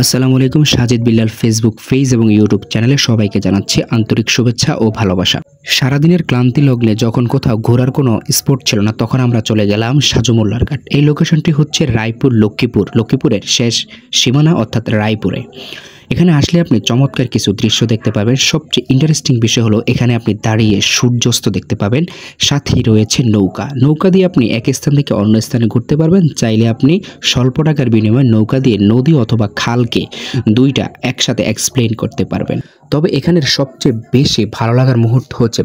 আসসালামু আলাইকুম। Sajid Billal Facebook page এবং ইউটিউব চ্যানেলে সবাইকে জানাচ্ছি আন্তরিক শুভেচ্ছা ও ভালোবাসা। সারাদিনের ক্লান্তি লগ্নে যখন কোথাও ঘোরার কোনো স্পট ছিল না, তখন আমরা চলে গেলাম সাজু মোল্লার ঘাট। এই লোকেশনটি হচ্ছে রায়পুর লক্ষ্মীপুরের শেষ সীমানা অর্থাৎ রায়পুরে। এখানে আসলে আপনি চমৎকার কিছু দৃশ্য দেখতে পাবেন। সবচেয়ে ইন্টারেস্টিং বিষয় হলো এখানে আপনি দাঁড়িয়ে সূর্যাস্ত দেখতে পাবেন। সাথেই রয়েছে নৌকা দিয়ে আপনি এক স্থান থেকে অন্য স্থানে ঘুরতে পারবেন। চাইলে আপনি স্বল্প টাকার বিনিময়ে নৌকা দিয়ে নদী অথবা খালকে দুইটা একসাথে এক্সপ্লেন করতে পারবেন। তবে এখানের সবচেয়ে বেশি ভালো লাগার মুহূর্ত হচ্ছে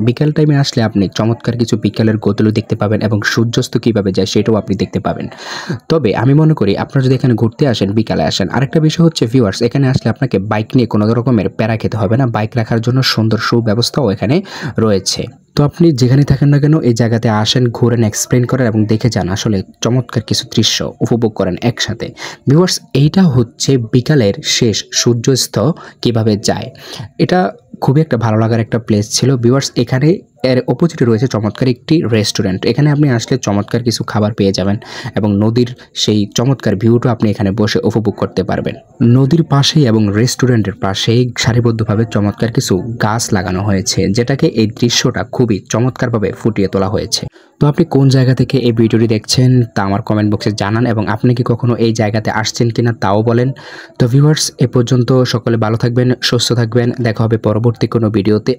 বিকাল টাইমে আসলে আপনি চমৎকার কিছু বিকালের গোধূলি দেখতে পাবেন এবং সূর্যাস্ত কীভাবে যায় সেটাও আপনি দেখতে পাবেন। তবে আমি মনে করি আপনারা যদি এখানে ঘুরতে আসেন, বিকালে আসেন। আরেকটা বিষয় হচ্ছে ভিউয়ার্স, এখানে আসলে আপনাকে বাইক নিয়ে কোনো রকমের প্যারা খেতে হবে না। বাইক রাখার জন্য সুন্দর সুব্যবস্থাও এখানে রয়েছে। তো আপনি যেখানে থাকেন না কেন এই জায়গাতে আসেন, ঘুরেন, এক্সপ্লেন করেন এবং দেখে যান, আসলে চমৎকার কিছু দৃশ্য উপভোগ করেন একসাথে। ভিউয়ার্স, এইটা হচ্ছে বিকালের শেষ সূর্যাস্ত কিভাবে যায়। এটা খুবই একটা ভালো লাগার একটা প্লেস ছিল ভিউয়ার্স। এখানে এর অপোজিটে রয়েছে চমৎকার একটি রেস্টুরেন্ট। এখানে আপনি আসলে চমৎকার কিছু খাবার পেয়ে যাবেন এবং নদীর সেই চমৎকার ভিউটা আপনি এখানে বসে উপভোগ করতে পারবেন। নদীর পাশেই এবং রেস্টুরেন্টের পাশেই সারিবদ্ধভাবে চমৎকার কিছু গাছ লাগানো হয়েছে, যেটাকে এই দৃশ্যটা খুবই চমৎকারভাবে ফুটিয়ে তোলা হয়েছে। তো আপনি কোন জায়গা থেকে এই ভিডিওটি দেখছেন তা আমার কমেন্ট বক্সে জানান এবং আপনি কি কখনো এই জায়গাতে আসছেন কিনা তাও বলেন। তো ভিউয়ার্স, এ পর্যন্ত সকলে ভালো থাকবেন, সুস্থ থাকবেন। দেখা হবে পরবর্তী কোনো ভিডিওতে।